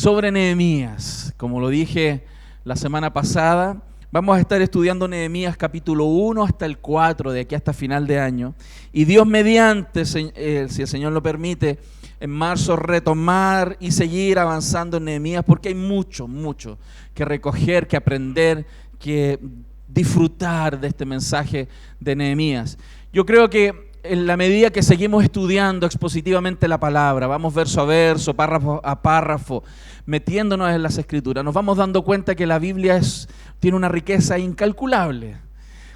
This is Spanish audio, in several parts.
Sobre Nehemías. Como lo dije la semana pasada, vamos a estar estudiando Nehemías capítulo 1 hasta el 4, de aquí hasta final de año. Y Dios mediante, si el Señor lo permite, en marzo retomar y seguir avanzando en Nehemías, porque hay mucho que recoger, que aprender, que disfrutar de este mensaje de Nehemías. Yo creo que en la medida que seguimos estudiando expositivamente la palabra, vamos verso a verso, párrafo a párrafo, metiéndonos en las Escrituras, nos vamos dando cuenta que la Biblia tiene una riqueza incalculable.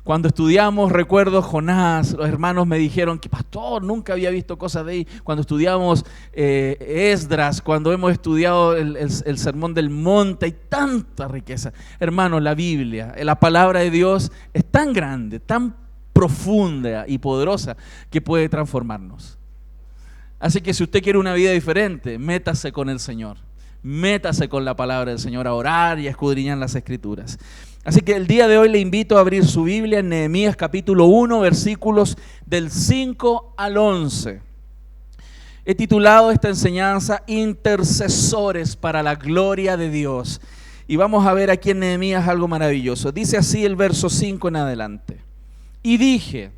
Cuando estudiamos, recuerdo Jonás, los hermanos me dijeron que pastor, nunca había visto cosas de ahí. Cuando estudiamos Esdras, cuando hemos estudiado el Sermón del Monte, hay tanta riqueza. Hermanos, la Biblia, la palabra de Dios es tan grande, tan profunda y poderosa que puede transformarnos. Así que si usted quiere una vida diferente, métase con el Señor, métase con la palabra del Señor a orar y a escudriñar las Escrituras. Así que el día de hoy le invito a abrir su Biblia en Nehemías capítulo 1, versículos del 5 al 11. He titulado esta enseñanza Intercesores para la gloria de Dios. Y vamos a ver aquí en Nehemías algo maravilloso. Dice así el verso 5 en adelante. Y dije: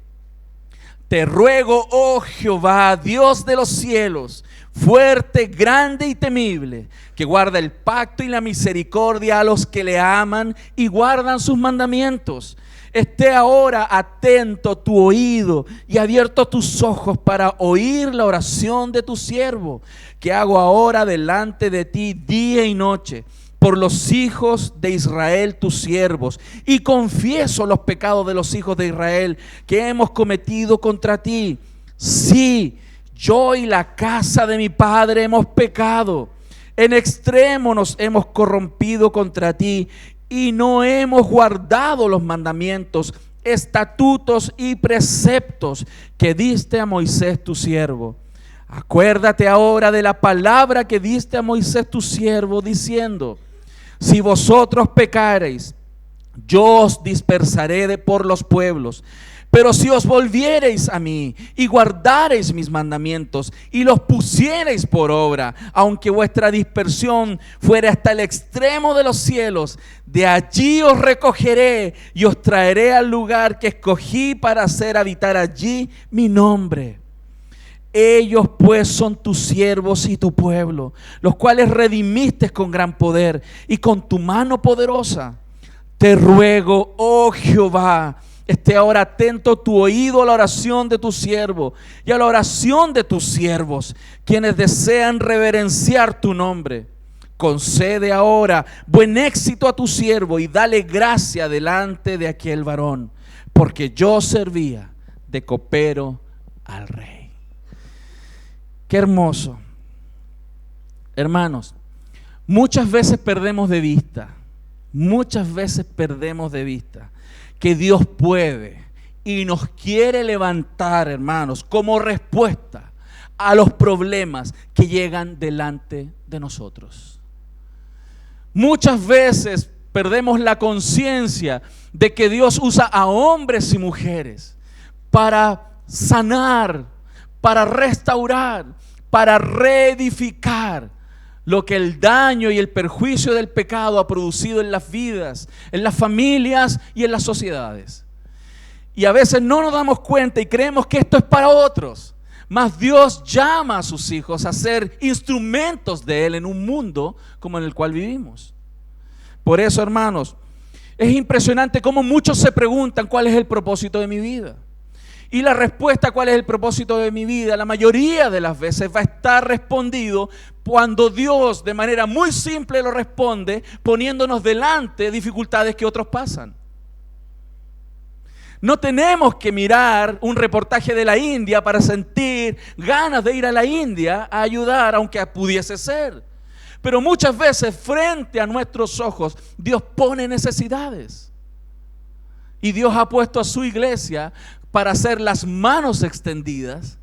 te ruego, oh Jehová, Dios de los cielos, fuerte, grande y temible, que guarda el pacto y la misericordia a los que le aman y guardan sus mandamientos. Esté ahora atento tu oído y abierto tus ojos para oír la oración de tu siervo, que hago ahora delante de ti día y noche, por los hijos de Israel tus siervos, y confieso los pecados de los hijos de Israel que hemos cometido contra ti. Sí, yo y la casa de mi padre hemos pecado, en extremo nos hemos corrompido contra ti, y no hemos guardado los mandamientos, estatutos y preceptos que diste a Moisés tu siervo. Acuérdate ahora de la palabra que diste a Moisés tu siervo, diciendo: si vosotros pecareis, yo os dispersaré por los pueblos. Pero si os volviereis a mí y guardareis mis mandamientos y los pusiereis por obra, aunque vuestra dispersión fuere hasta el extremo de los cielos, de allí os recogeré y os traeré al lugar que escogí para hacer habitar allí mi nombre. Ellos pues son tus siervos y tu pueblo, los cuales redimiste con gran poder y con tu mano poderosa. Te ruego, oh Jehová, esté ahora atento tu oído a la oración de tu siervo y a la oración de tus siervos, quienes desean reverenciar tu nombre. Concede ahora buen éxito a tu siervo y dale gracia delante de aquel varón, porque yo servía de copero al rey. Qué hermoso. Hermanos, muchas veces perdemos de vista que Dios puede y nos quiere levantar, hermanos, como respuesta a los problemas que llegan delante de nosotros. Muchas veces perdemos la conciencia de que Dios usa a hombres y mujeres para sanar, para restaurar, para reedificar lo que el daño y el perjuicio del pecado ha producido en las vidas, en las familias y en las sociedades. Y a veces no nos damos cuenta y creemos que esto es para otros. Mas Dios llama a sus hijos a ser instrumentos de Él en un mundo como en el cual vivimos. Por eso, hermanos, es impresionante cómo muchos se preguntan cuál es el propósito de mi vida. Y la respuesta, ¿cuál es el propósito de mi vida? La mayoría de las veces va a estar respondido cuando Dios de manera muy simple lo responde, poniéndonos delante dificultades que otros pasan. No tenemos que mirar un reportaje de la India para sentir ganas de ir a la India a ayudar, aunque pudiese ser. Pero muchas veces frente a nuestros ojos Dios pone necesidades. Y Dios ha puesto a su iglesia para ser las manos extendidas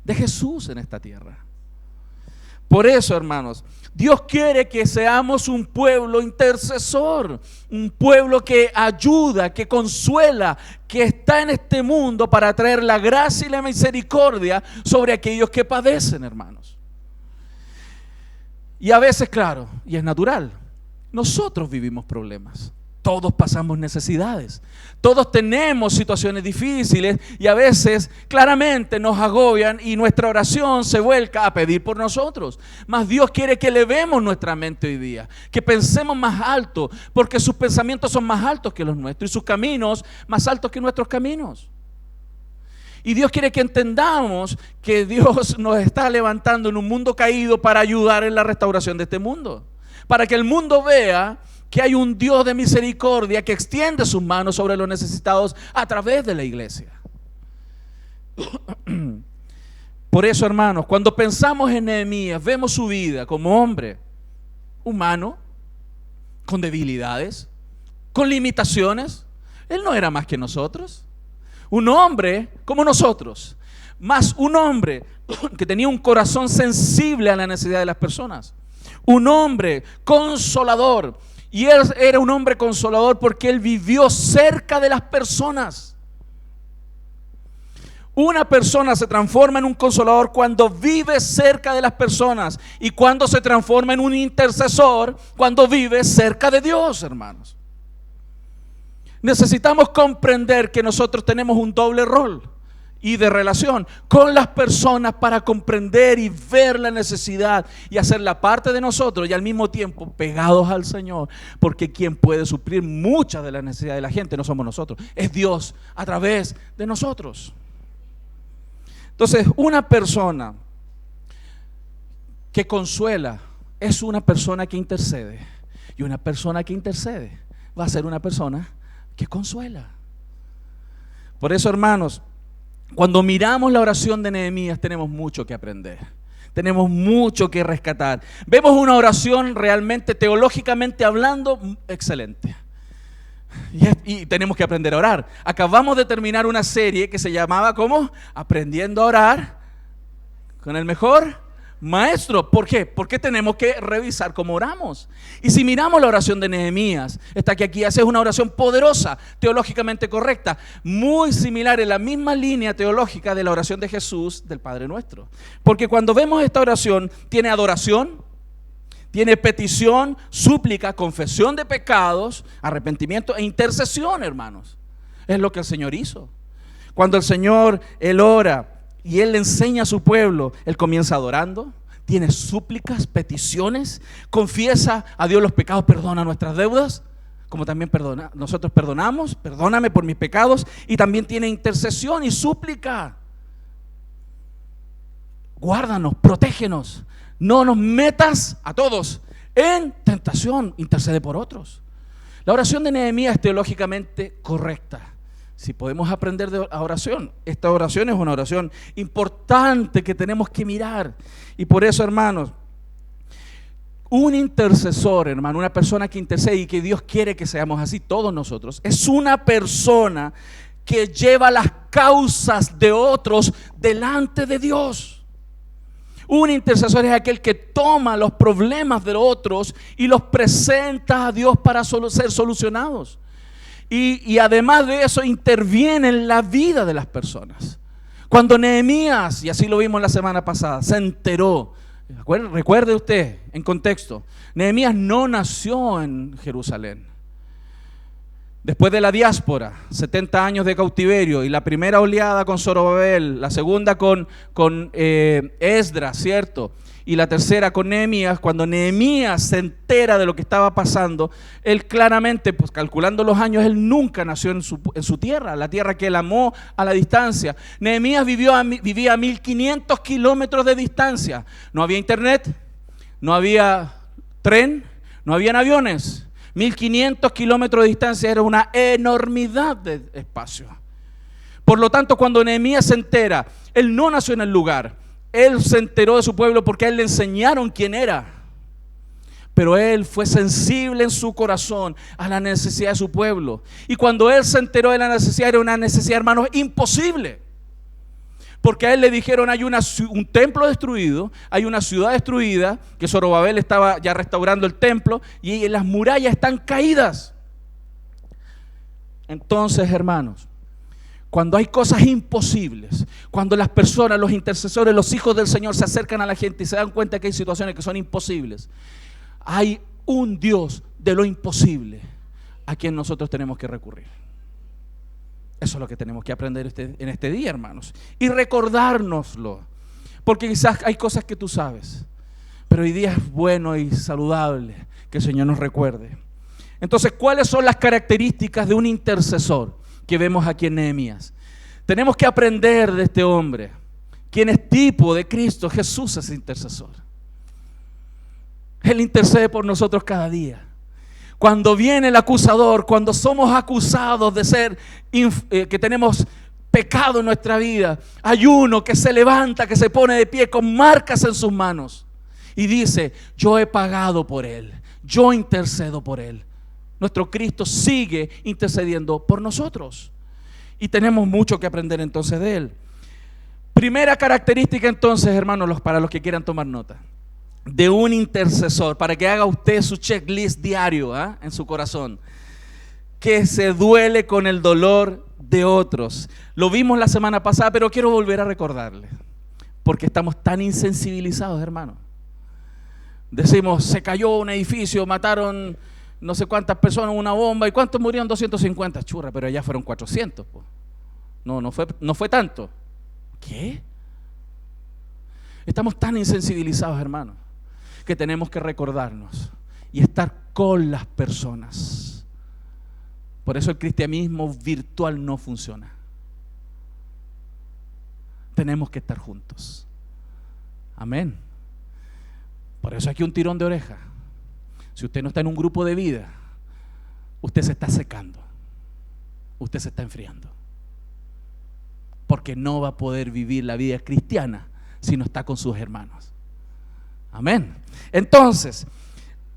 de Jesús en esta tierra. Por eso, hermanos, Dios quiere que seamos un pueblo intercesor, un pueblo que ayuda, que consuela, que está en este mundo para traer la gracia y la misericordia sobre aquellos que padecen, hermanos. Y a veces, claro, y es natural, nosotros vivimos problemas. Todos pasamos necesidades. Todos tenemos situaciones difíciles y a veces claramente nos agobian y nuestra oración se vuelca a pedir por nosotros. Mas Dios quiere que elevemos nuestra mente hoy día, que pensemos más alto, porque sus pensamientos son más altos que los nuestros y sus caminos más altos que nuestros caminos. Y Dios quiere que entendamos que Dios nos está levantando en un mundo caído para ayudar en la restauración de este mundo. Para que el mundo vea que hay un Dios de misericordia que extiende sus manos sobre los necesitados a través de la iglesia. Por eso, hermanos, cuando pensamos en Nehemías, vemos su vida como hombre humano, con debilidades, con limitaciones. Él no era más que nosotros. Un hombre como nosotros, más un hombre que tenía un corazón sensible a la necesidad de las personas. Un hombre consolador. Y él era un hombre consolador porque él vivió cerca de las personas. Una persona se transforma en un consolador cuando vive cerca de las personas y cuando se transforma en un intercesor cuando vive cerca de Dios, hermanos. Necesitamos comprender que nosotros tenemos un doble rol y de relación con las personas para comprender y ver la necesidad y hacerla parte de nosotros y al mismo tiempo pegados al Señor, porque quien puede suplir muchas de las necesidades de la gente no somos nosotros, es Dios a través de nosotros. Entonces, una persona que consuela es una persona que intercede, y una persona que intercede va a ser una persona que consuela. Por eso, hermanos, cuando miramos la oración de Nehemías tenemos mucho que aprender, tenemos mucho que rescatar. Vemos una oración realmente teológicamente hablando excelente y tenemos que aprender a orar. Acabamos de terminar una serie que se llamaba ¿cómo? Aprendiendo a orar con el mejor maestro. ¿Por qué? Porque tenemos que revisar cómo oramos. Y si miramos la oración de Nehemías, está que aquí hace una oración poderosa, teológicamente correcta, muy similar en la misma línea teológica de la oración de Jesús del Padre Nuestro. Porque cuando vemos esta oración, tiene adoración, tiene petición, súplica, confesión de pecados, arrepentimiento e intercesión, hermanos. Es lo que el Señor hizo. Cuando el Señor, Él ora y Él le enseña a su pueblo, Él comienza adorando, tiene súplicas, peticiones, confiesa a Dios los pecados, perdona nuestras deudas, como también nosotros perdonamos, perdóname por mis pecados, y también tiene intercesión y súplica. Guárdanos, protégenos, no nos metas a todos en tentación, intercede por otros. La oración de Nehemías es teológicamente correcta. Si podemos aprender de oración, esta oración es una oración importante que tenemos que mirar. Y por eso, hermanos, un intercesor, hermano, una persona que intercede y que Dios quiere que seamos así, todos nosotros, es una persona que lleva las causas de otros delante de Dios. Un intercesor es aquel que toma los problemas de otros y los presenta a Dios para ser solucionados. Y además de eso interviene en la vida de las personas. Cuando Nehemías, y así lo vimos la semana pasada, se enteró, recuerde usted en contexto, Nehemías no nació en Jerusalén. Después de la diáspora, 70 años de cautiverio y la primera oleada con Zorobabel, la segunda con Esdras, ¿cierto? Y la tercera con Nehemías. Cuando Nehemías se entera de lo que estaba pasando, él claramente, pues calculando los años, él nunca nació en su tierra, la tierra que él amó a la distancia. Nehemías vivía a 1500 kilómetros de distancia. No había internet, no había tren, no habían aviones. 1500 kilómetros de distancia era una enormidad de espacio. Por lo tanto, cuando Nehemías se entera, él no nació en el lugar. Él se enteró de su pueblo porque a él le enseñaron quién era. Pero él fue sensible en su corazón a la necesidad de su pueblo. Y cuando él se enteró de la necesidad, era una necesidad, hermanos, imposible. Porque a él le dijeron, hay un templo destruido, hay una ciudad destruida, que Zorobabel estaba ya restaurando el templo, y las murallas están caídas. Entonces, hermanos, Cuando hay cosas imposibles, cuando las personas, los intercesores, los hijos del Señor se acercan a la gente y se dan cuenta que hay situaciones que son imposibles, hay un Dios de lo imposible a quien nosotros tenemos que recurrir. Eso es lo que tenemos que aprender en este día, hermanos, y recordárnoslo, porque quizás hay cosas que tú sabes, pero hoy día es bueno y saludable que el Señor nos recuerde. Entonces, ¿cuáles son las características de un intercesor que vemos aquí en Nehemías? Tenemos que aprender de este hombre, quien es tipo de Cristo. Jesús es intercesor. Él intercede por nosotros cada día. Cuando viene el acusador, cuando somos acusados de ser, que tenemos pecado en nuestra vida, hay uno que se levanta, que se pone de pie con marcas en sus manos y dice: yo he pagado por él, yo intercedo por él. Nuestro Cristo sigue intercediendo por nosotros y tenemos mucho que aprender entonces de él. Primera característica entonces, hermanos, para los que quieran tomar nota, de un intercesor, para que haga usted su checklist diario en su corazón: que se duele con el dolor de otros. Lo vimos la semana pasada, pero quiero volver a recordarle, porque estamos tan insensibilizados, hermanos. Decimos: se cayó un edificio, mataron no sé cuántas personas, una bomba, ¿y cuántos murieron? 250, churra, pero allá fueron 400. No fue tanto. ¿Qué? Estamos tan insensibilizados, hermanos, que tenemos que recordarnos y estar con las personas. Por eso el cristianismo virtual no funciona. Tenemos que estar juntos. Amén. Por eso aquí un tirón de oreja. Si usted no está en un grupo de vida, usted se está secando, usted se está enfriando, porque no va a poder vivir la vida cristiana si no está con sus hermanos. Amén. Entonces,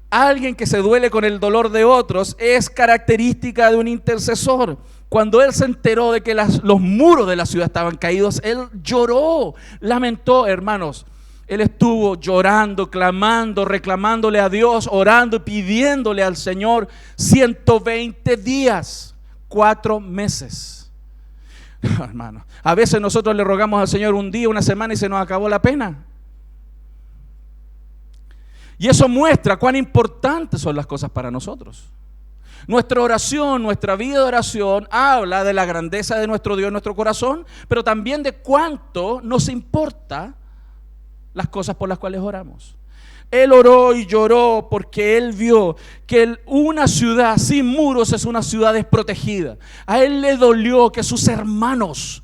alguien que se duele con el dolor de otros es característica de un intercesor. Cuando él se enteró de que los muros de la ciudad estaban caídos, él lloró, lamentó, hermanos. Él estuvo llorando, clamando, reclamándole a Dios, orando y pidiéndole al Señor 120 días, 4 meses. Hermano, a veces nosotros le rogamos al Señor un día, una semana y se nos acabó la pena. Y eso muestra cuán importantes son las cosas para nosotros. Nuestra oración, nuestra vida de oración habla de la grandeza de nuestro Dios en nuestro corazón, pero también de cuánto nos importa las cosas por las cuales oramos. Él oró y lloró porque él vio que una ciudad sin muros es una ciudad desprotegida. A él le dolió que sus hermanos,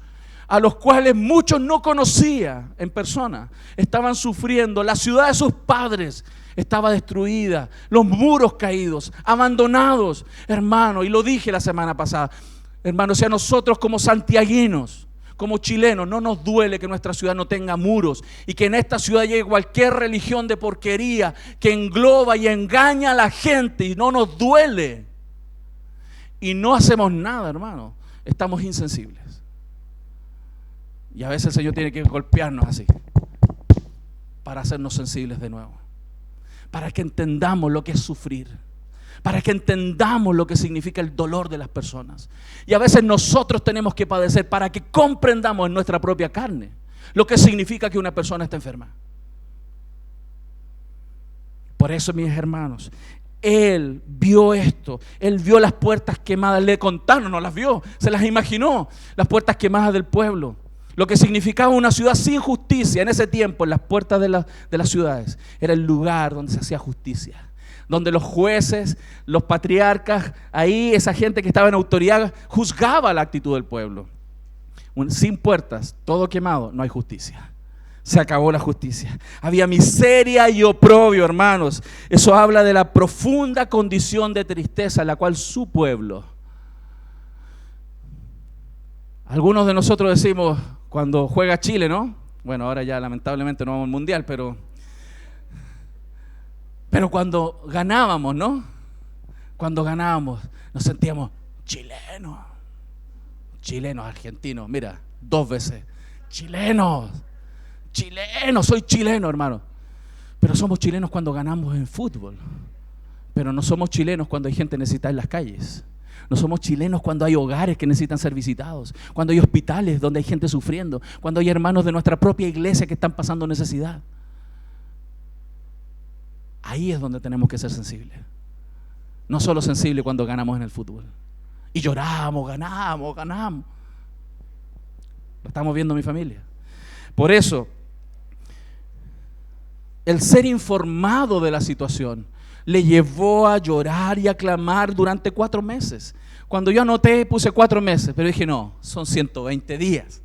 a los cuales muchos no conocía en persona, estaban sufriendo. La ciudad de sus padres estaba destruida, los muros caídos, abandonados. Hermano, y lo dije la semana pasada, hermano, si a nosotros como santiaguinos, como chilenos, no nos duele que nuestra ciudad no tenga muros y que en esta ciudad llegue cualquier religión de porquería que engloba y engaña a la gente, y no nos duele y no hacemos nada, hermano, estamos insensibles. Y a veces el Señor tiene que golpearnos así para hacernos sensibles de nuevo, para que entendamos lo que es sufrir, para que entendamos lo que significa el dolor de las personas. Y a veces nosotros tenemos que padecer para que comprendamos en nuestra propia carne lo que significa que una persona está enferma. Por eso, mis hermanos, él vio esto, él vio las puertas quemadas, le contaron, no las vio, se las imaginó, las puertas quemadas del pueblo. Lo que significaba una ciudad sin justicia. En ese tiempo, en las puertas de las ciudades, era el lugar donde se hacía justicia, donde los jueces, los patriarcas, ahí esa gente que estaba en autoridad juzgaba la actitud del pueblo. Sin puertas, todo quemado, no hay justicia. Se acabó la justicia. Había miseria y oprobio, hermanos. Eso habla de la profunda condición de tristeza en la cual su pueblo. Algunos de nosotros decimos cuando juega Chile, ¿no? Bueno, ahora ya lamentablemente no vamos al mundial, pero cuando ganábamos, ¿no? Cuando ganábamos, nos sentíamos chilenos, argentinos, mira, 2 veces, chilenos, soy chileno, hermano. Pero somos chilenos cuando ganamos en fútbol, pero no somos chilenos cuando hay gente necesitada en las calles. No somos chilenos cuando hay hogares que necesitan ser visitados, cuando hay hospitales donde hay gente sufriendo, cuando hay hermanos de nuestra propia iglesia que están pasando necesidad. Ahí es donde tenemos que ser sensibles. No solo sensibles cuando ganamos en el fútbol. Y lloramos, ganamos. Lo estamos viendo en mi familia. Por eso, el ser informado de la situación le llevó a llorar y a clamar durante 4 meses. Cuando yo anoté, puse 4 meses, pero dije no, son 120 días.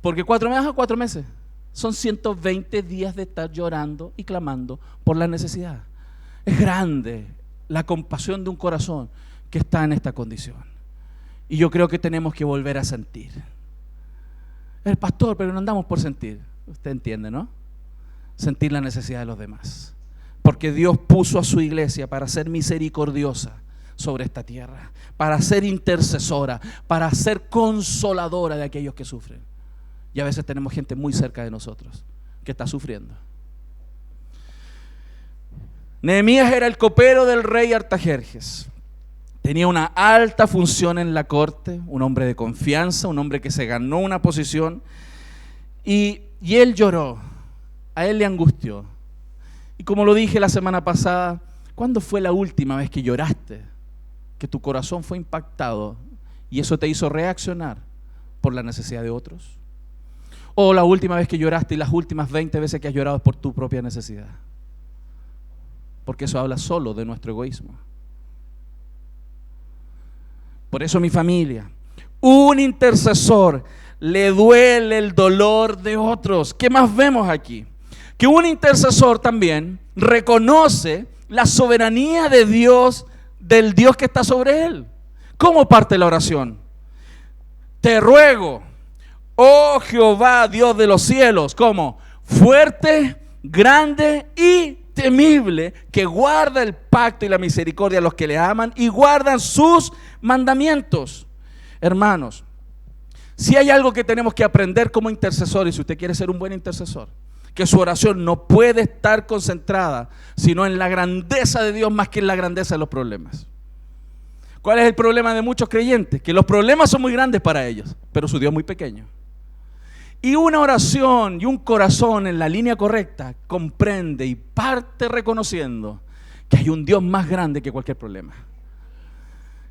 Porque 4 meses, son 120 días de estar llorando y clamando por la necesidad. Es grande la compasión de un corazón que está en esta condición. Y yo creo que tenemos que volver a sentir. El pastor, pero no andamos por sentir. Usted entiende, ¿no? Sentir la necesidad de los demás. Porque Dios puso a su iglesia para ser misericordiosa sobre esta tierra, para ser intercesora, para ser consoladora de aquellos que sufren. Y a veces tenemos gente muy cerca de nosotros que está sufriendo. Nehemías era el copero del rey Artajerjes. Tenía una alta función en la corte, un hombre de confianza, un hombre que se ganó una posición. Y él lloró, a él le angustió. Y como lo dije la semana pasada, ¿cuándo fue la última vez que lloraste? Que tu corazón fue impactado y eso te hizo reaccionar por la necesidad de otros. O la última vez que lloraste y las últimas 20 veces que has llorado es por tu propia necesidad. Porque eso habla solo de nuestro egoísmo. Por eso mi familia, un intercesor le duele el dolor de otros. ¿Qué más vemos aquí? Que un intercesor también reconoce la soberanía de Dios, del Dios que está sobre él. ¿Cómo parte la oración? Te ruego, oh Jehová, Dios de los cielos, ¿cómo? Fuerte, grande y temible, que guarda el pacto y la misericordia a los que le aman y guardan sus mandamientos. Hermanos, si hay algo que tenemos que aprender como intercesores, si usted quiere ser un buen intercesor, que su oración no puede estar concentrada sino en la grandeza de Dios más que en la grandeza de los problemas. ¿Cuál es el problema de muchos creyentes? Que los problemas son muy grandes para ellos, pero su Dios es muy pequeño. Y una oración y un corazón en la línea correcta comprende y parte reconociendo que hay un Dios más grande que cualquier problema.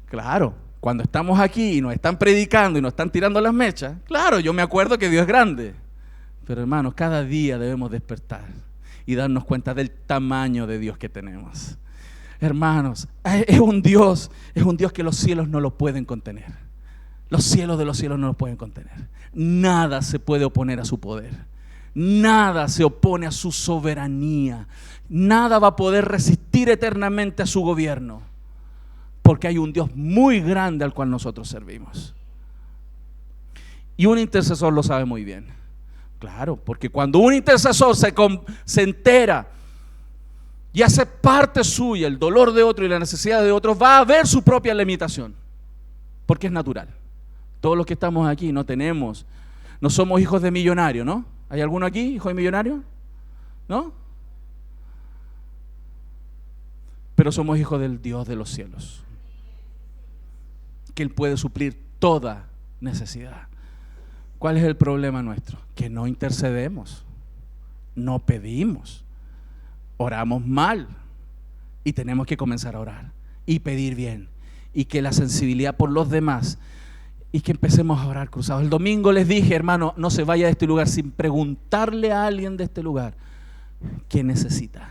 Claro, cuando estamos aquí y nos están predicando y nos están tirando las mechas, claro, yo me acuerdo que Dios es grande. Pero hermanos, cada día debemos despertar y darnos cuenta del tamaño de Dios que tenemos. Hermanos, es un Dios que los cielos no lo pueden contener. Los cielos de los cielos no lo pueden contener. Nada se puede oponer a su poder. Nada se opone a su soberanía. Nada va a poder resistir eternamente a su gobierno. Porque hay un Dios muy grande al cual nosotros servimos. Y un intercesor lo sabe muy bien. Claro, porque cuando un intercesor se entera y hace parte suya el dolor de otro y la necesidad de otros, va a ver su propia limitación. Porque es natural. Todos los que estamos aquí no somos hijos de millonario, ¿no? ¿Hay alguno aquí, hijo de millonario? ¿No? Pero somos hijos del Dios de los cielos, que Él puede suplir toda necesidad. ¿Cuál es el problema nuestro? Que no intercedemos, no pedimos, oramos mal y tenemos que comenzar a orar y pedir bien y que la sensibilidad por los demás y que empecemos a orar cruzados. El domingo les dije, hermano, no se vaya de este lugar sin preguntarle a alguien de este lugar qué necesita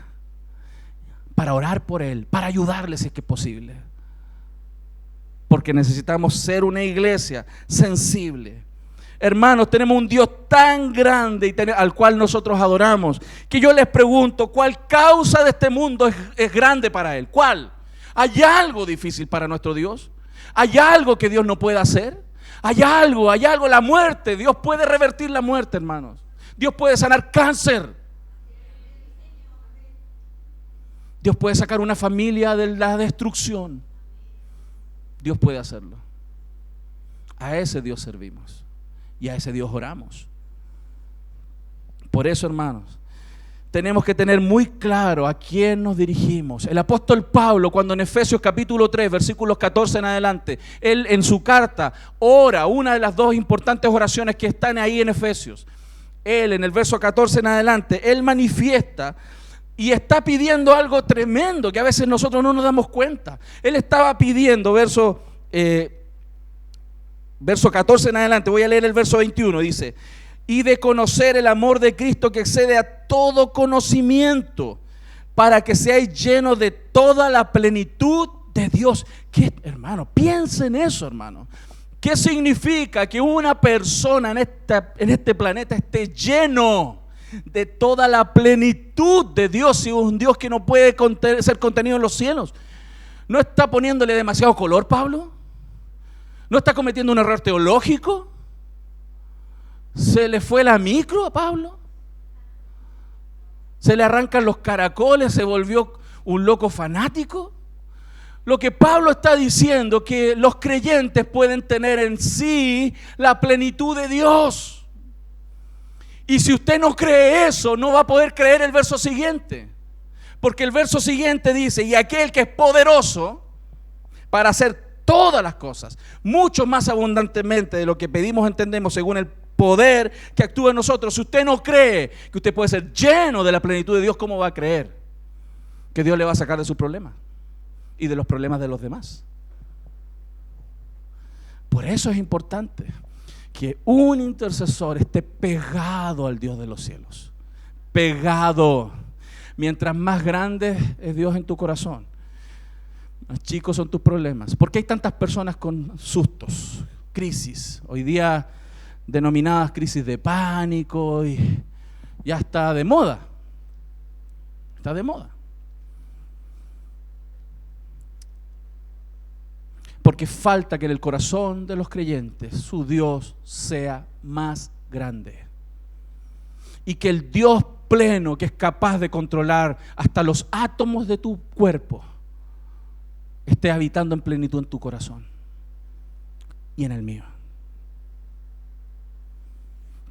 para orar por él, para ayudarle si es que es posible. Porque necesitamos ser una iglesia sensible. Hermanos, tenemos un Dios tan grande y al cual nosotros adoramos, que yo les pregunto, ¿cuál causa de este mundo es grande para Él? ¿Cuál? ¿Hay algo difícil para nuestro Dios? ¿Hay algo que Dios no puede hacer? ¿Hay algo, la muerte? Dios puede revertir la muerte, hermanos. Dios puede sanar cáncer. Dios puede sacar una familia de la destrucción. Dios puede hacerlo. A ese Dios servimos y a ese Dios oramos. Por eso, hermanos, tenemos que tener muy claro a quién nos dirigimos. El apóstol Pablo, cuando en Efesios capítulo 3, versículos 14 en adelante, él en su carta ora una de las dos importantes oraciones que están ahí en Efesios. Él en el verso 14 en adelante, él manifiesta y está pidiendo algo tremendo que a veces nosotros no nos damos cuenta. Él estaba pidiendo, verso 14 en adelante, voy a leer el verso 21, dice: y de conocer el amor de Cristo que excede a todo conocimiento, para que seáis llenos de toda la plenitud de Dios. ¿Qué, hermano? Piensa en eso, hermano. ¿Qué significa que una persona en este planeta esté lleno de toda la plenitud de Dios? Si un Dios que no puede ser contenido en los cielos. ¿No está poniéndole demasiado color, Pablo? ¿No está cometiendo un error teológico? ¿Se le fue la micro a Pablo? ¿Se le arrancan los caracoles? ¿Se volvió un loco fanático? Lo que Pablo está diciendo, que los creyentes pueden tener en sí la plenitud de Dios. Y si usted no cree eso, no va a poder creer el verso siguiente. Porque el verso siguiente dice: y aquel que es poderoso para hacer todas las cosas, mucho más abundantemente de lo que pedimos, entendemos, según el poder que actúa en nosotros. Si usted no cree que usted puede ser lleno de la plenitud de Dios, ¿cómo va a creer que Dios le va a sacar de sus problemas y de los problemas de los demás? Por eso es importante que un intercesor esté pegado al Dios de los cielos. Pegado. Mientras más grande es Dios en tu corazón, más chicos son tus problemas. ¿Por qué hay tantas personas con sustos, crisis? Hoy día denominadas crisis de pánico, y ya está de moda. Está de moda. Porque falta que en el corazón de los creyentes su Dios sea más grande. Y que el Dios pleno, que es capaz de controlar hasta los átomos de tu cuerpo, esté habitando en plenitud en tu corazón y en el mío.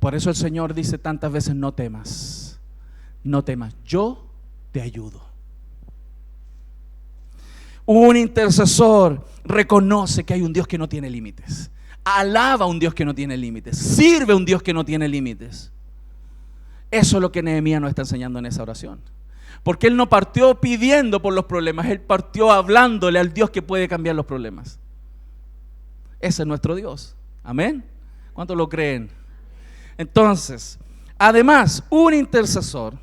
Por eso el Señor dice tantas veces: no temas, no temas, yo te ayudo. Un intercesor reconoce que hay un Dios que no tiene límites, alaba a un Dios que no tiene límites, sirve a un Dios que no tiene límites. Eso es lo que Nehemías nos está enseñando en esa oración. Porque él no partió pidiendo por los problemas, él partió hablándole al Dios que puede cambiar los problemas. Ese es nuestro Dios. Amén. ¿Cuántos lo creen? Entonces, además, un intercesor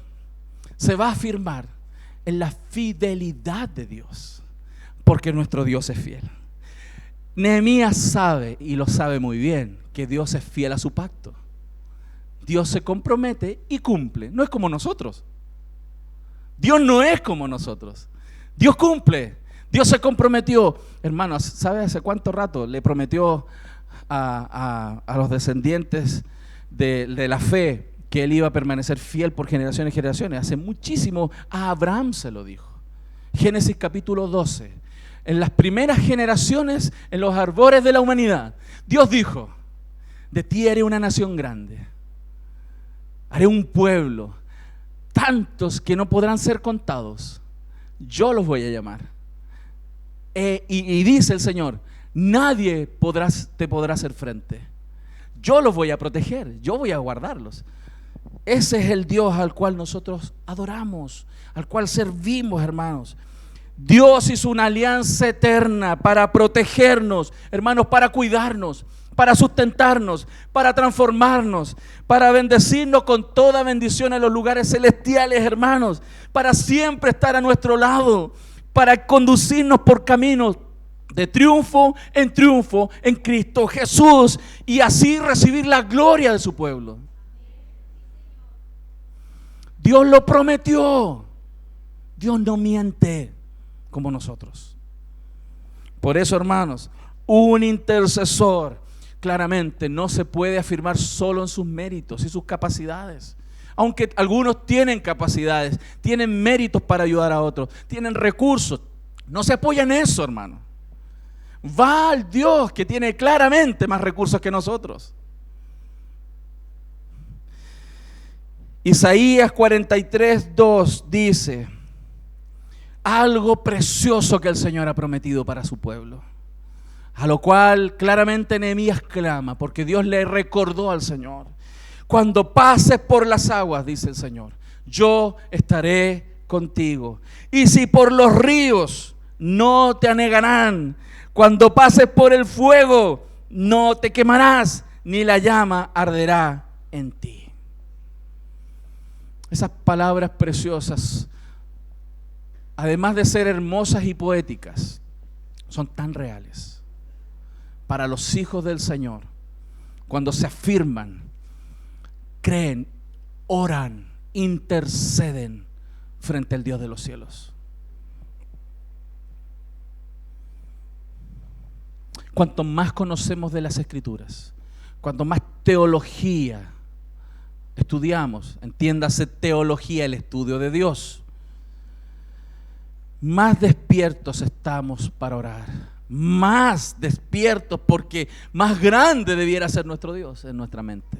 se va a afirmar en la fidelidad de Dios, porque nuestro Dios es fiel. Nehemías sabe, y lo sabe muy bien, que Dios es fiel a su pacto. Dios se compromete y cumple. No es como nosotros. Dios no es como nosotros. Dios cumple. Dios se comprometió. Hermanos, ¿sabe hace cuánto rato le prometió a los descendientes de la fe que él iba a permanecer fiel por generaciones y generaciones? Hace muchísimo a Abraham se lo dijo. Génesis capítulo 12. En las primeras generaciones, en los arbores de la humanidad, Dios dijo: de ti haré una nación grande, haré un pueblo, tantos que no podrán ser contados, yo los voy a llamar. Y dice el Señor: nadie te podrá hacer frente. Yo los voy a proteger, yo voy a guardarlos. Ese es el Dios al cual nosotros adoramos, al cual servimos, hermanos. Dios hizo una alianza eterna para protegernos, hermanos, para cuidarnos, para sustentarnos, para transformarnos, para bendecirnos con toda bendición en los lugares celestiales, hermanos, para siempre estar a nuestro lado, para conducirnos por caminos de triunfo en Cristo Jesús, y así recibir la gloria de su pueblo. Dios lo prometió. Dios no miente como nosotros. Por eso, hermanos, un intercesor claramente no se puede afirmar solo en sus méritos y sus capacidades. Aunque algunos tienen capacidades, tienen méritos para ayudar a otros, tienen recursos, no se apoya en eso, hermano. Va al Dios que tiene claramente más recursos que nosotros. Isaías 43:2 dice algo precioso que el Señor ha prometido para su pueblo, a lo cual claramente Nehemías clama, porque Dios le recordó al Señor: cuando pases por las aguas, dice el Señor, yo estaré contigo. Y si por los ríos, no te anegarán. Cuando pases por el fuego, no te quemarás, ni la llama arderá en ti. Esas palabras preciosas, además de ser hermosas y poéticas, son tan reales para los hijos del Señor. Cuando se afirman, creen, oran, interceden frente al Dios de los cielos. Cuanto más conocemos de las Escrituras, cuanto más teología estudiamos, entiéndase teología, el estudio de Dios, más despiertos estamos para orar, más despiertos, porque más grande debiera ser nuestro Dios en nuestra mente.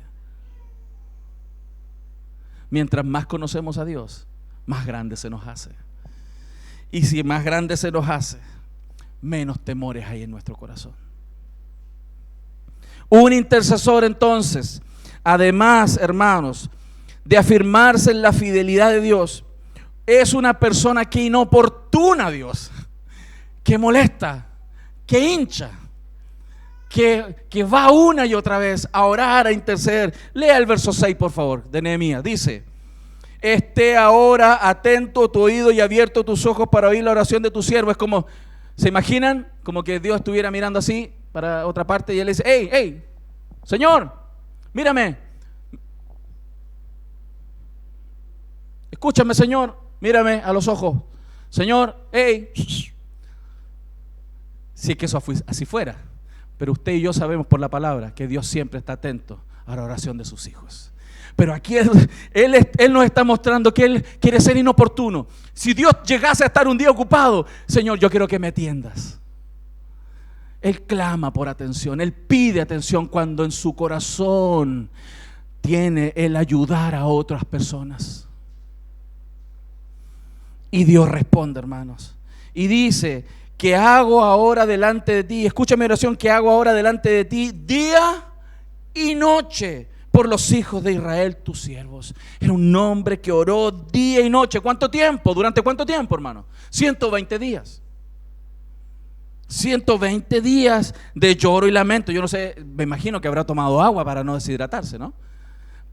Mientras más conocemos a Dios, más grande se nos hace. Y si más grande se nos hace, menos temores hay en nuestro corazón. Un intercesor, entonces, además, hermanos, de afirmarse en la fidelidad de Dios, es una persona que inoportuna a Dios, que molesta, que hincha, que va una y otra vez a orar, a interceder. Lea el verso 6, por favor, de Nehemías. Dice: esté ahora atento tu oído y abierto tus ojos para oír la oración de tu siervo. Es como, ¿se imaginan? Como que Dios estuviera mirando así para otra parte y él dice: hey, Señor, mírame. Escúchame, Señor, mírame a los ojos. Señor, hey. Si es que eso así fuera. Pero usted y yo sabemos por la palabra que Dios siempre está atento a la oración de sus hijos. Pero aquí Él nos está mostrando que Él quiere ser inoportuno. Si Dios llegase a estar un día ocupado, Señor, yo quiero que me atiendas. Él clama por atención, Él pide atención cuando en su corazón tiene el ayudar a otras personas. Y Dios responde, hermanos, y dice: que hago ahora delante de ti, escucha mi oración, que hago ahora delante de ti día y noche por los hijos de Israel, tus siervos. Era un hombre que oró día y noche. ¿Cuánto tiempo? ¿Durante cuánto tiempo, hermano? 120 días. 120 días de lloro y lamento. Yo no sé, me imagino que habrá tomado agua para no deshidratarse, ¿no?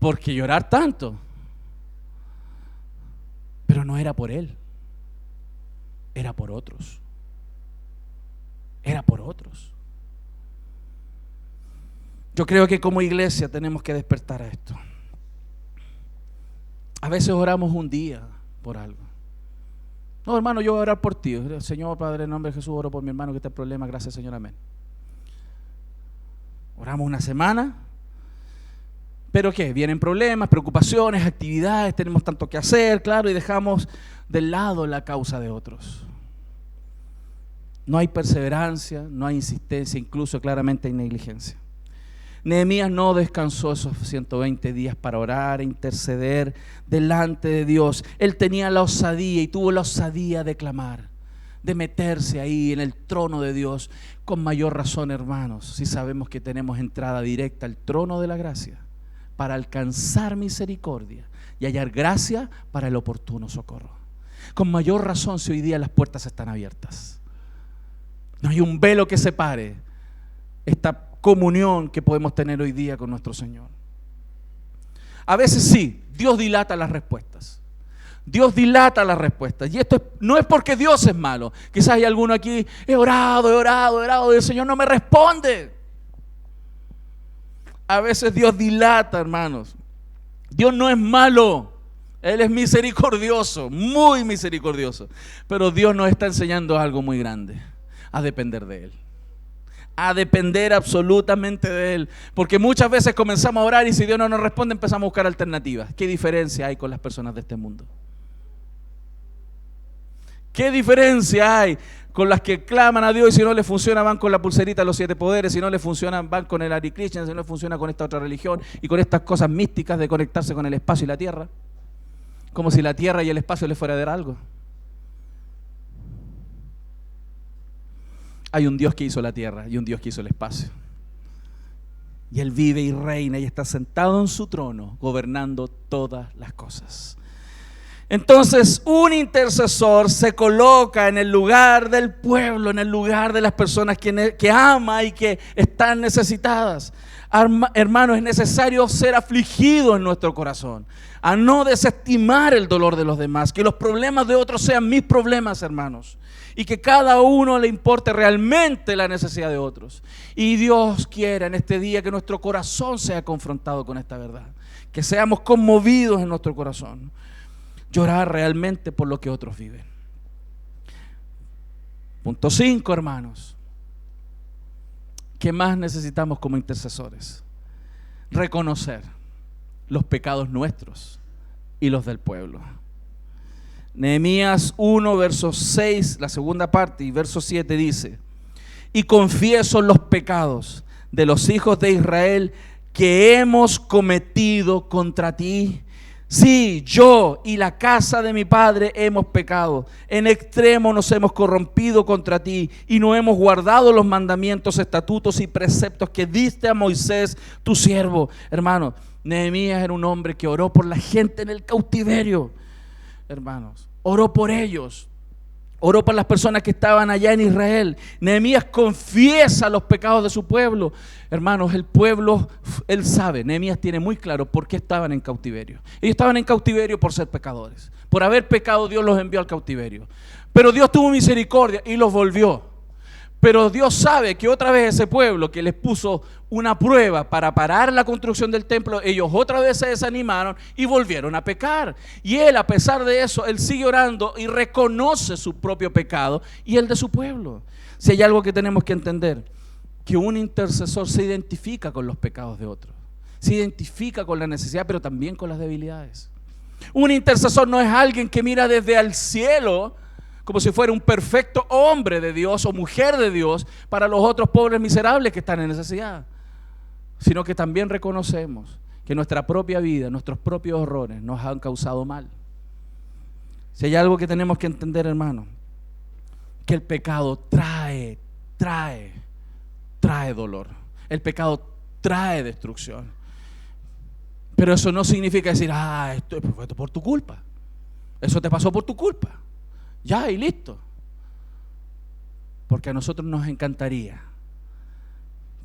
Porque llorar tanto. Pero no era por él, era por otros. Era por otros. Yo creo que como iglesia tenemos que despertar a esto. A veces oramos un día por algo. No, hermano, yo voy a orar por ti. Señor, Padre, en nombre de Jesús, oro por mi hermano que está en problema. Gracias, Señor, amén. Oramos una semana. ¿Pero qué? Vienen problemas, preocupaciones, actividades, tenemos tanto que hacer, claro, y dejamos de lado la causa de otros. No hay perseverancia, no hay insistencia, incluso claramente hay negligencia. Nehemías no descansó esos 120 días para orar e interceder delante de Dios. Él tenía la osadía y tuvo la osadía de clamar, de meterse ahí en el trono de Dios. Con mayor razón, hermanos, si sabemos que tenemos entrada directa al trono de la gracia para alcanzar misericordia y hallar gracia para el oportuno socorro. Con mayor razón si hoy día las puertas están abiertas. No hay un velo que separe esta comunión que podemos tener hoy día con nuestro Señor. A veces sí, Dios dilata las respuestas. Dios dilata las respuestas. Y esto no es porque Dios es malo. Quizás hay alguno aquí: he orado, y el Señor no me responde. A veces Dios dilata, hermanos. Dios no es malo. Él es misericordioso, muy misericordioso. Pero Dios nos está enseñando algo muy grande: a depender de Él. A depender absolutamente de Él. Porque muchas veces comenzamos a orar y si Dios no nos responde empezamos a buscar alternativas. ¿Qué diferencia hay con las personas de este mundo? ¿Qué diferencia hay con las que claman a Dios, y si no les funciona van con la pulserita de los 7 poderes, si no les funciona van con el Hare Krishna, si no les funciona con esta otra religión y con estas cosas místicas de conectarse con el espacio y la tierra, como si la tierra y el espacio les fuera a dar algo. Hay un Dios que hizo la tierra y un Dios que hizo el espacio, y Él vive y reina y está sentado en su trono gobernando todas las cosas. Entonces, un intercesor se coloca en el lugar del pueblo, en el lugar de las personas que ama y que están necesitadas. Hermanos, es necesario ser afligido en nuestro corazón, a no desestimar el dolor de los demás, que los problemas de otros sean mis problemas, hermanos, y que cada uno le importe realmente la necesidad de otros. Y Dios quiera en este día que nuestro corazón sea confrontado con esta verdad, que seamos conmovidos en nuestro corazón. Llorar realmente por lo que otros viven. Punto 5, hermanos. ¿Qué más necesitamos como intercesores? Reconocer los pecados nuestros y los del pueblo. Nehemías 1, verso 6, la segunda parte, y verso 7 dice: y confieso los pecados de los hijos de Israel que hemos cometido contra ti. Sí, yo y la casa de mi padre hemos pecado. En extremo nos hemos corrompido contra ti y no hemos guardado los mandamientos, estatutos y preceptos que diste a Moisés, tu siervo. Hermano, Nehemías era un hombre que oró por la gente en el cautiverio. Hermanos, oró por ellos. Oró por las personas que estaban allá en Israel. Nehemías confiesa los pecados de su pueblo. Hermanos, el pueblo, él sabe, Nehemías tiene muy claro por qué estaban en cautiverio. Ellos estaban en cautiverio por ser pecadores. Por haber pecado, Dios los envió al cautiverio. Pero Dios tuvo misericordia y los volvió. Pero Dios sabe que otra vez ese pueblo que les puso una prueba para parar la construcción del templo, ellos otra vez se desanimaron y volvieron a pecar. Y Él, a pesar de eso, Él sigue orando y reconoce su propio pecado y el de su pueblo. Si hay algo que tenemos que entender, que un intercesor se identifica con los pecados de otros, se identifica con la necesidad, pero también con las debilidades. Un intercesor no es alguien que mira desde el cielo como si fuera un perfecto hombre de Dios o mujer de Dios para los otros pobres miserables que están en necesidad, sino que también reconocemos que nuestra propia vida, nuestros propios errores nos han causado mal. Si hay algo que tenemos que entender, hermano, que el pecado trae dolor. El pecado trae destrucción. Pero eso no significa decir, esto fue por tu culpa. Eso te pasó por tu culpa. Ya, y listo. Porque a nosotros nos encantaría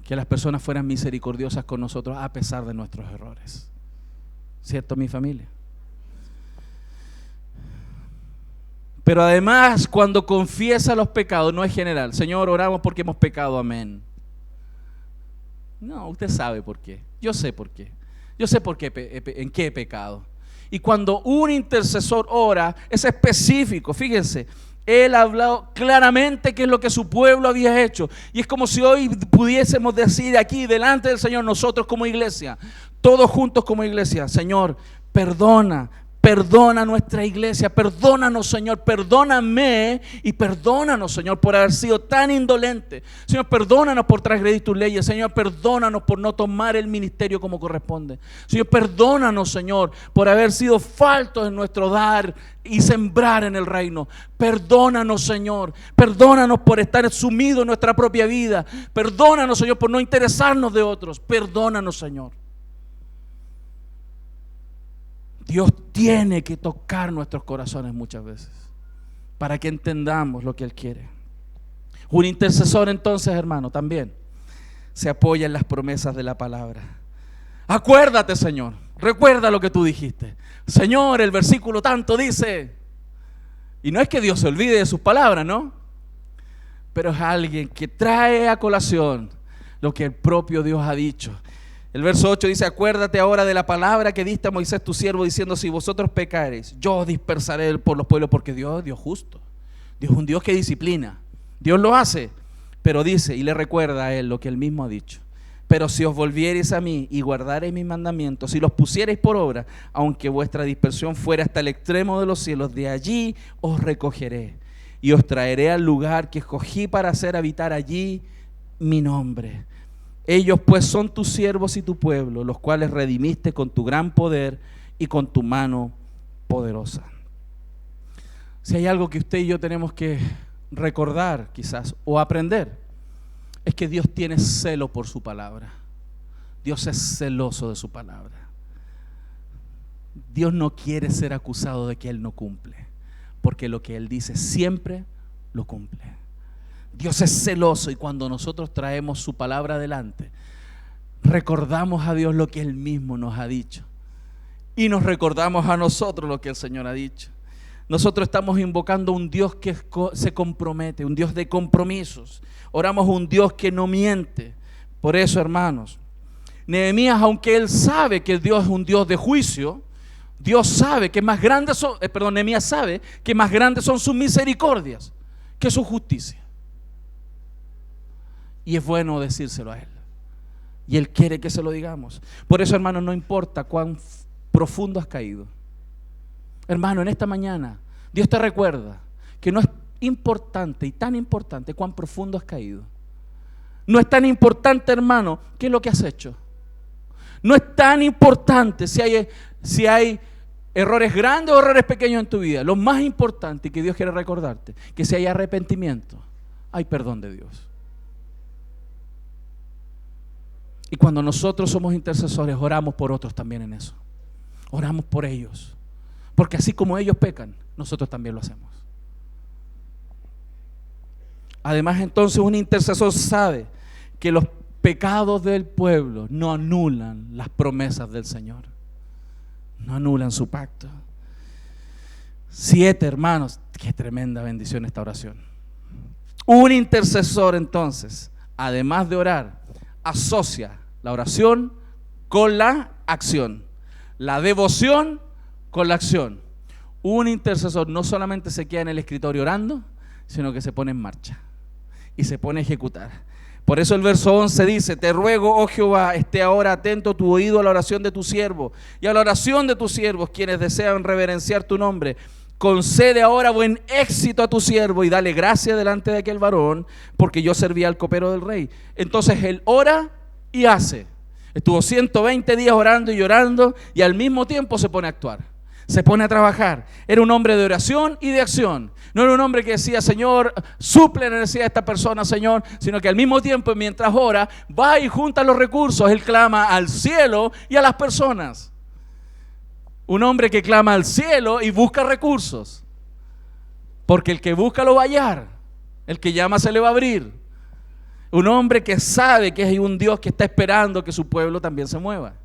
que las personas fueran misericordiosas con nosotros a pesar de nuestros errores. ¿Cierto, mi familia? Pero además, cuando confiesa los pecados, no es general. Señor, oramos porque hemos pecado, amén. No, usted sabe por qué. Yo sé por qué. Yo sé por qué, en qué he pecado. Y cuando un intercesor ora, es específico. Fíjense, él ha hablado claramente qué es lo que su pueblo había hecho. Y es como si hoy pudiésemos decir aquí, delante del Señor, nosotros como iglesia, todos juntos como iglesia: Señor, perdona nuestra iglesia, perdónanos, Señor, perdóname y perdónanos, Señor, por haber sido tan indolente. Señor, perdónanos por transgredir tus leyes. Señor, perdónanos por no tomar el ministerio como corresponde. Señor, perdónanos, Señor, por haber sido faltos en nuestro dar y sembrar en el reino. Perdónanos, Señor, perdónanos por estar sumidos en nuestra propia vida. Perdónanos, Señor, por no interesarnos de otros. Perdónanos, Señor. Dios tiene que tocar nuestros corazones muchas veces para que entendamos lo que Él quiere. Un intercesor, entonces, hermano, también se apoya en las promesas de la palabra. Acuérdate, Señor, recuerda lo que tú dijiste. Señor, el versículo tanto dice. Y no es que Dios se olvide de sus palabras, ¿no? Pero es alguien que trae a colación lo que el propio Dios ha dicho. El verso 8 dice: acuérdate ahora de la palabra que diste a Moisés tu siervo, diciendo: si vosotros pecareis, yo dispersaré por los pueblos. Porque Dios es Dios justo. Dios es un Dios que disciplina. Dios lo hace, pero dice y le recuerda a Él lo que Él mismo ha dicho: pero si os volviereis a mí y guardareis mis mandamientos, si los pusiereis por obra, aunque vuestra dispersión fuera hasta el extremo de los cielos, de allí os recogeré. y os traeré al lugar que escogí para hacer habitar allí mi nombre. Ellos pues son tus siervos y tu pueblo, los cuales redimiste con tu gran poder y con tu mano poderosa. Si hay algo que usted y yo tenemos que recordar quizás o aprender, es que Dios tiene celo por su palabra. Dios es celoso de su palabra. Dios no quiere ser acusado de que Él no cumple, porque lo que Él dice siempre lo cumple. Dios es celoso, y cuando nosotros traemos su palabra adelante, recordamos a Dios lo que Él mismo nos ha dicho, y nos recordamos a nosotros lo que el Señor ha dicho. Nosotros estamos invocando a un Dios que se compromete, un Dios de compromisos. Oramos a un Dios que no miente. Por eso, hermanos, Nehemías, aunque él sabe que Dios es un Dios de juicio, Dios sabe que más grandes son, Nehemías sabe que más grandes son sus misericordias que su justicia. Y es bueno decírselo a Él. Y Él quiere que se lo digamos. Por eso, hermano, no importa cuán profundo has caído. Hermano, en esta mañana Dios te recuerda que no es importante y tan importante cuán profundo has caído. No es tan importante, hermano, qué es lo que has hecho. No es tan importante si hay errores grandes o errores pequeños en tu vida. Lo más importante que Dios quiere recordarte, que si hay arrepentimiento, hay perdón de Dios. Y cuando nosotros somos intercesores, oramos por otros también en eso. Oramos por ellos. Porque así como ellos pecan, nosotros también lo hacemos. Además, entonces, un intercesor sabe que los pecados del pueblo no anulan las promesas del Señor. No anulan su pacto. 7, hermanos. Qué tremenda bendición esta oración. Un intercesor, entonces, además de orar, asocia la oración con la acción, la devoción con la acción. Un intercesor no solamente se queda en el escritorio orando, sino que se pone en marcha y se pone a ejecutar. Por eso el verso 11 dice: te ruego, oh Jehová, esté ahora atento tu oído a la oración de tu siervo y a la oración de tus siervos, quienes desean reverenciar tu nombre. Concede ahora buen éxito a tu siervo y dale gracia delante de aquel varón, porque yo servía al copero del rey. Entonces él ora y hace. Estuvo 120 días orando y llorando, y al mismo tiempo se pone a actuar, se pone a trabajar. Era un hombre de oración y de acción. No era un hombre que decía: Señor, suple la necesidad de esta persona, Señor, sino que al mismo tiempo, mientras ora, va y junta los recursos. Él clama al cielo y a las personas. Un hombre que clama al cielo y busca recursos, porque el que busca lo va a hallar, el que llama se le va a abrir. Un hombre que sabe que hay un Dios que está esperando que su pueblo también se mueva.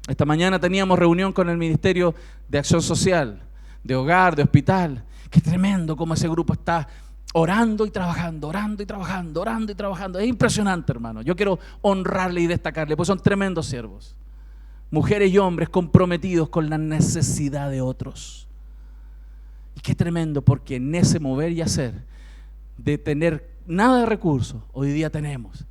Esta mañana teníamos reunión con el Ministerio de Acción Social, de Hogar, de Hospital. Qué tremendo cómo ese grupo está orando y trabajando, orando y trabajando, orando y trabajando. Es impresionante, hermano. Yo quiero honrarle y destacarle, pues son tremendos siervos. Mujeres y hombres comprometidos con la necesidad de otros. Y qué tremendo, porque en ese mover y hacer, de tener nada de recursos, hoy día tenemos.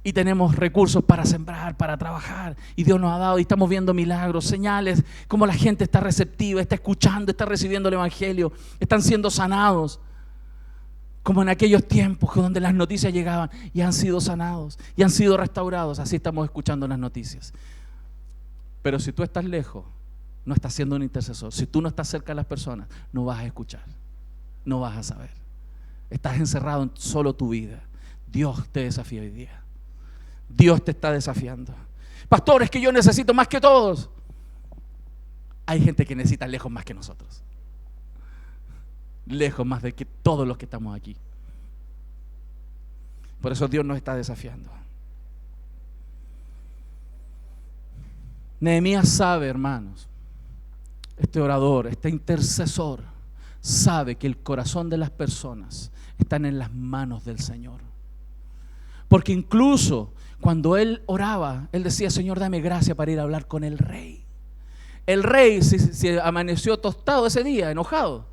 Y tenemos recursos para sembrar, para trabajar. Y Dios nos ha dado, y estamos viendo milagros, señales, como la gente está receptiva, está escuchando, está recibiendo el Evangelio, están siendo sanados. Como en aquellos tiempos donde las noticias llegaban y han sido sanados, y han sido restaurados. Así estamos escuchando las noticias. Pero si tú estás lejos, no estás siendo un intercesor. Si tú no estás cerca de las personas, no vas a escuchar, no vas a saber. Estás encerrado en solo tu vida. Dios te desafía hoy día. Dios te está desafiando. Pastor, es que yo necesito más que todos. Hay gente que necesita lejos más que nosotros. Lejos más de que todos los que estamos aquí. Por eso Dios nos está desafiando. Nehemías sabe, hermanos, este orador, este intercesor, sabe que el corazón de las personas están en las manos del Señor. Porque incluso cuando él oraba, él decía: Señor, dame gracia para ir a hablar con el rey. El rey, si amaneció tostado ese día, enojado,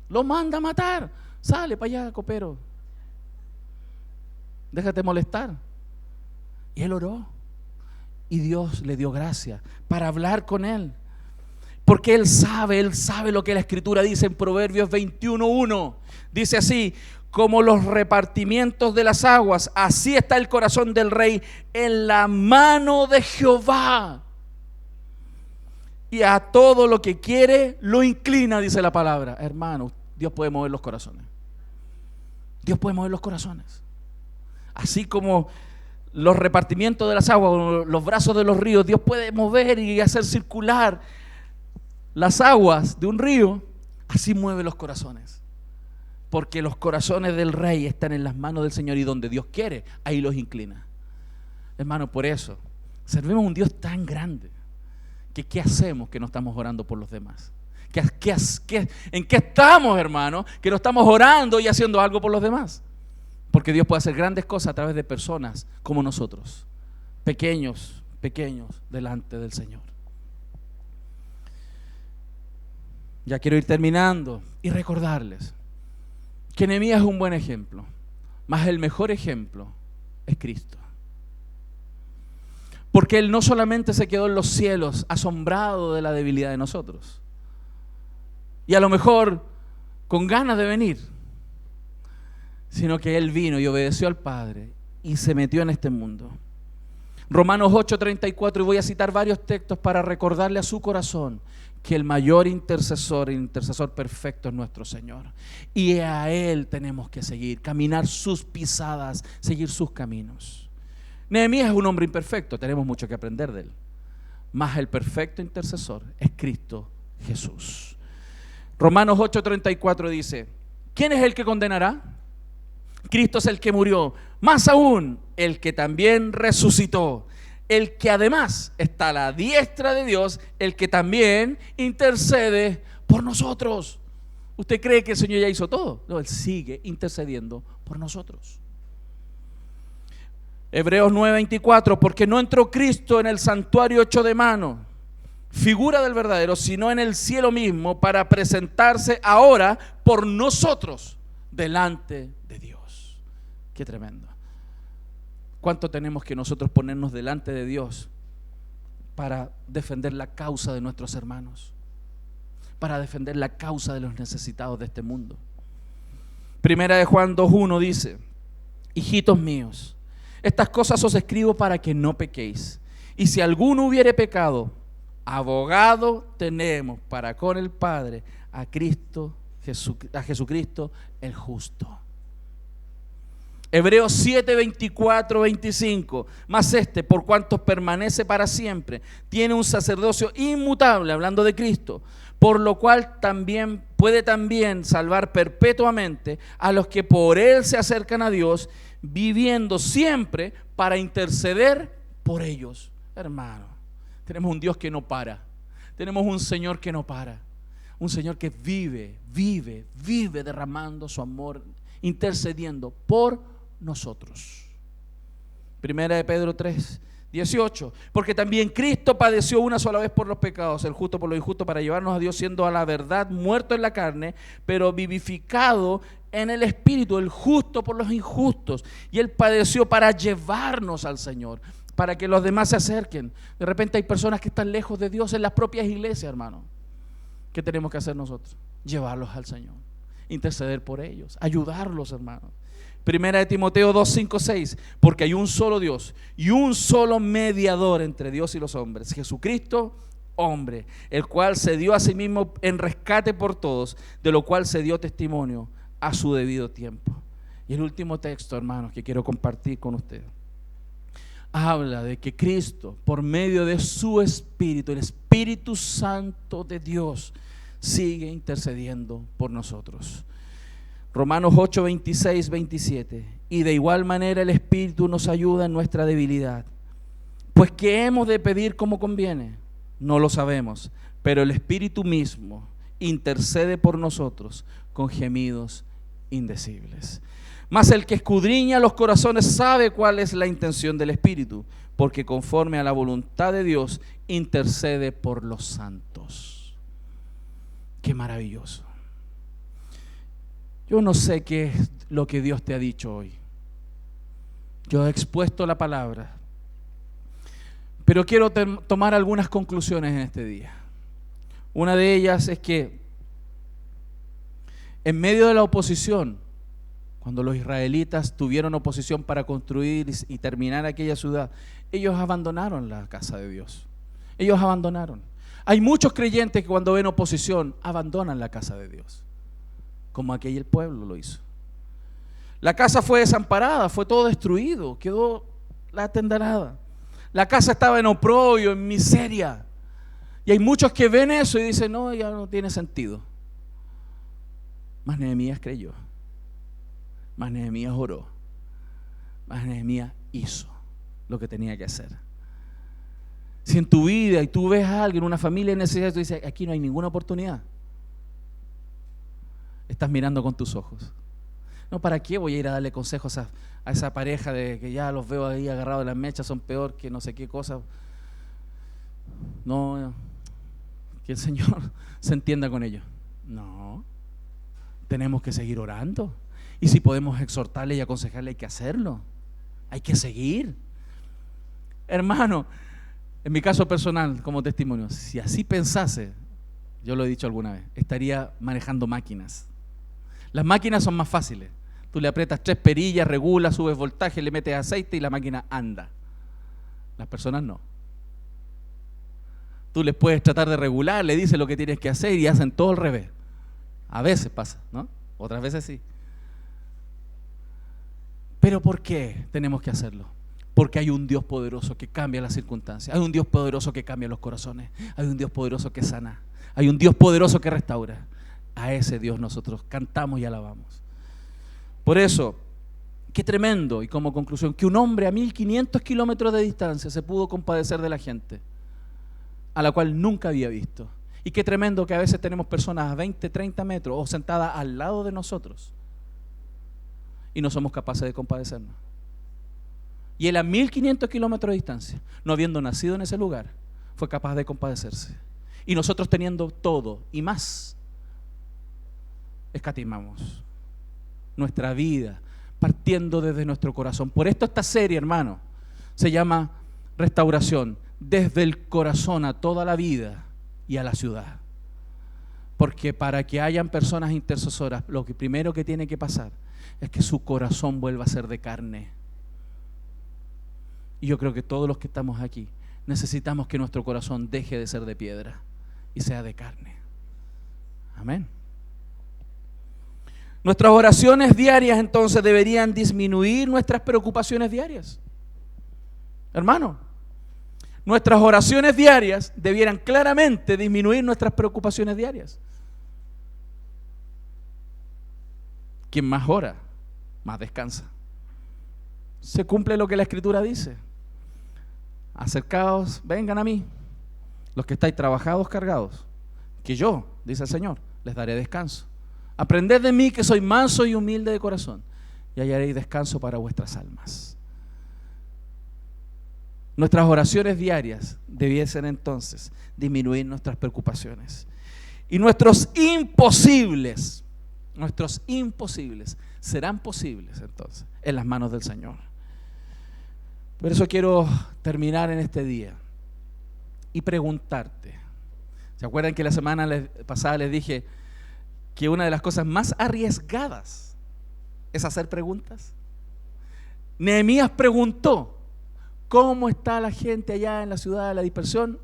lo manda a matar. Sale para allá, copero, déjate molestar. Y él oró, y Dios le dio gracia para hablar con él. Porque Él sabe lo que la Escritura dice en Proverbios 21:1. Dice así: como los repartimientos de las aguas, así está el corazón del rey en la mano de Jehová. Y a todo lo que quiere lo inclina, dice la palabra. Hermano, Dios puede mover los corazones. Dios puede mover los corazones. Así como los repartimientos de las aguas, los brazos de los ríos, Dios puede mover y hacer circular las aguas de un río. Así mueve los corazones. Porque los corazones del rey están en las manos del Señor, y donde Dios quiere, ahí los inclina. Hermano, por eso servimos a un Dios tan grande que ¿qué hacemos que no estamos orando por los demás? ¿En qué estamos, hermano, que no estamos orando y haciendo algo por los demás? Porque Dios puede hacer grandes cosas a través de personas como nosotros, pequeños delante del Señor. Ya quiero ir terminando y recordarles que Nehemías es un buen ejemplo, mas el mejor ejemplo es Cristo. Porque Él no solamente se quedó en los cielos asombrado de la debilidad de nosotros, y a lo mejor con ganas de venir, sino que Él vino y obedeció al Padre y se metió en este mundo. Romanos 8:34, y voy a citar varios textos para recordarle a su corazón que el mayor intercesor, el intercesor perfecto es nuestro Señor. Y a Él tenemos que seguir, caminar sus pisadas, seguir sus caminos. Nehemías es un hombre imperfecto, tenemos mucho que aprender de él. Mas el perfecto intercesor es Cristo Jesús. Romanos 8:34 dice: ¿quién es el que condenará? Cristo es el que murió, más aún el que también resucitó, el que además está a la diestra de Dios, el que también intercede por nosotros. ¿Usted cree que el Señor ya hizo todo? No, Él sigue intercediendo por nosotros. Hebreos 9:24, porque no entró Cristo en el santuario hecho de mano, figura del verdadero, sino en el cielo mismo, para presentarse ahora por nosotros delante de Dios. Qué tremendo. ¿Cuánto tenemos que nosotros ponernos delante de Dios para defender la causa de nuestros hermanos? Para defender la causa de los necesitados de este mundo. Primera de Juan 2:1 dice: hijitos míos, estas cosas os escribo para que no pequéis. Y si alguno hubiere pecado, abogado tenemos para con el Padre a Jesucristo el justo. Hebreos 7:24-25, mas por cuanto permanece para siempre, tiene un sacerdocio inmutable, hablando de Cristo, por lo cual puede también salvar perpetuamente a los que por Él se acercan a Dios, viviendo siempre para interceder por ellos. Hermano, tenemos un Dios que no para, tenemos un Señor que no para, un Señor que vive derramando su amor, intercediendo por nosotros. Primera de Pedro 3:18, porque también Cristo padeció una sola vez por los pecados, el justo por los injustos, para llevarnos a Dios, siendo a la verdad muerto en la carne, pero vivificado en el Espíritu, el justo por los injustos. Y Él padeció para llevarnos al Señor, para que los demás se acerquen. De repente hay personas que están lejos de Dios en las propias iglesias, hermano. ¿Qué tenemos que hacer nosotros? Llevarlos al Señor, interceder por ellos, ayudarlos, hermano. Primera de Timoteo 2:5-6, porque hay un solo Dios y un solo mediador entre Dios y los hombres, Jesucristo, hombre, el cual se dio a sí mismo en rescate por todos, de lo cual se dio testimonio a su debido tiempo. Y el último texto, hermanos, que quiero compartir con ustedes, habla de que Cristo, por medio de su Espíritu, el Espíritu Santo de Dios, sigue intercediendo por nosotros. Romanos 8:26-27, y de igual manera el Espíritu nos ayuda en nuestra debilidad. Pues ¿qué hemos de pedir como conviene? No lo sabemos, pero el Espíritu mismo intercede por nosotros con gemidos indecibles. Mas el que escudriña los corazones sabe cuál es la intención del Espíritu, porque conforme a la voluntad de Dios intercede por los santos. Qué maravilloso. Yo no sé qué es lo que Dios te ha dicho hoy. Yo he expuesto la palabra, pero quiero tomar algunas conclusiones en este día. Una de ellas es que en medio de la oposición, cuando los israelitas tuvieron oposición para construir y terminar aquella ciudad, ellos abandonaron la casa de Dios. Ellos abandonaron. Hay muchos creyentes que cuando ven oposición abandonan la casa de Dios, como aquel pueblo lo hizo. La casa fue desamparada, fue todo destruido, quedó la tendarada. La casa estaba en oprobio, en miseria. Y hay muchos que ven eso y dicen, no, ya no tiene sentido. Mas Nehemías creyó. Mas Nehemías oró. Mas Nehemías hizo lo que tenía que hacer. Si en tu vida y tú ves a alguien, una familia en necesidad, tú dices, aquí no hay ninguna oportunidad, estás mirando con tus ojos. No, ¿para qué voy a ir a darle consejos a esa pareja de que ya los veo ahí agarrados de las mechas, son peor que no sé qué cosa? No, que el Señor se entienda con ellos. No, tenemos que seguir orando. Y si podemos exhortarle y aconsejarle, hay que hacerlo. Hay que seguir. Hermano, en mi caso personal, como testimonio, si así pensase, yo lo he dicho alguna vez, estaría manejando máquinas. Las máquinas son más fáciles. Tú le aprietas 3 perillas, regulas, subes voltaje, le metes aceite y la máquina anda. Las personas no. Tú les puedes tratar de regular, le dices lo que tienes que hacer y hacen todo al revés. A veces pasa, ¿no? Otras veces sí. ¿Pero por qué tenemos que hacerlo? Porque hay un Dios poderoso que cambia las circunstancias. Hay un Dios poderoso que cambia los corazones. Hay un Dios poderoso que sana. Hay un Dios poderoso que restaura. A ese Dios nosotros cantamos y alabamos. Por eso, qué tremendo, y como conclusión, que un hombre a 1500 kilómetros de distancia se pudo compadecer de la gente, a la cual nunca había visto. Y qué tremendo que a veces tenemos personas a 20, 30 metros o sentadas al lado de nosotros y no somos capaces de compadecernos. Y él a 1500 kilómetros de distancia, no habiendo nacido en ese lugar, fue capaz de compadecerse. Y nosotros teniendo todo y más, escatimamos nuestra vida, partiendo desde nuestro corazón. Por esto esta serie, hermano, se llama Restauración, desde el corazón a toda la vida y a la ciudad. Porque para que hayan personas intercesoras, lo que primero que tiene que pasar es que su corazón vuelva a ser de carne. Y yo creo que todos los que estamos aquí necesitamos que nuestro corazón deje de ser de piedra y sea de carne. Amén. Nuestras oraciones diarias entonces deberían disminuir nuestras preocupaciones diarias. Hermano, nuestras oraciones diarias debieran claramente disminuir nuestras preocupaciones diarias. Quien más ora, más descansa. Se cumple lo que la Escritura dice. Acercaos, vengan a mí, los que estáis trabajados, cargados, que yo, dice el Señor, les daré descanso. Aprended de mí que soy manso y humilde de corazón, y hallaréis descanso para vuestras almas. Nuestras oraciones diarias debiesen entonces disminuir nuestras preocupaciones. Y nuestros imposibles serán posibles entonces en las manos del Señor. Por eso quiero terminar en este día y preguntarte. ¿Se acuerdan que la semana pasada les dije que una de las cosas más arriesgadas es hacer preguntas? Nehemías preguntó, ¿cómo está la gente allá en la ciudad de la dispersión?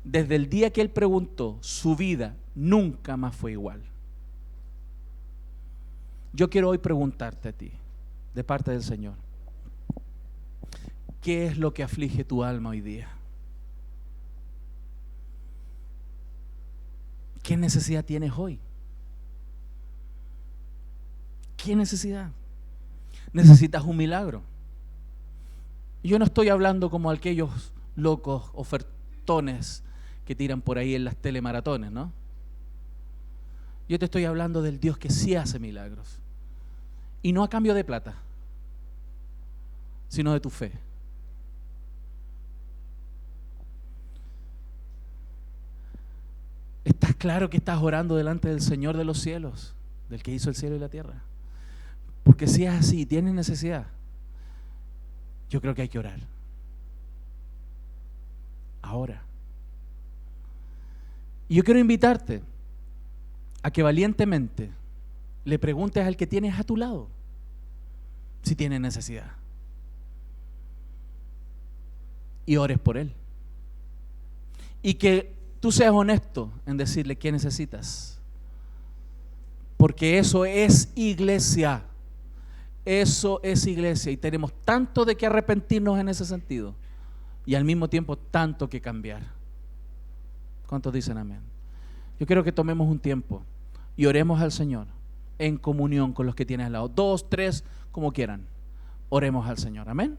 Desde el día que él preguntó, su vida nunca más fue igual. Yo quiero hoy preguntarte a ti, de parte del Señor, ¿qué es lo que aflige tu alma hoy día? ¿Qué necesidad tienes hoy? ¿Qué necesidad? ¿Necesitas un milagro? Yo no estoy hablando como aquellos locos ofertones que tiran por ahí en las telemaratones, ¿no? Yo te estoy hablando del Dios que sí hace milagros. Y no a cambio de plata, sino de tu fe. ¿Estás claro que estás orando delante del Señor de los cielos, del que hizo el cielo y la tierra? Porque si es así, tienes necesidad, yo creo que hay que orar. Ahora. Y yo quiero invitarte a que valientemente le preguntes al que tienes a tu lado si tiene necesidad. Y ores por él. Y que tú seas honesto en decirle qué necesitas. Porque eso es iglesia. Eso es iglesia. Y tenemos tanto de qué arrepentirnos en ese sentido. Y al mismo tiempo tanto que cambiar. ¿Cuántos dicen amén? Yo quiero que tomemos un tiempo y oremos al Señor en comunión con los que tienes al lado. 2, 3, como quieran. Oremos al Señor. Amén.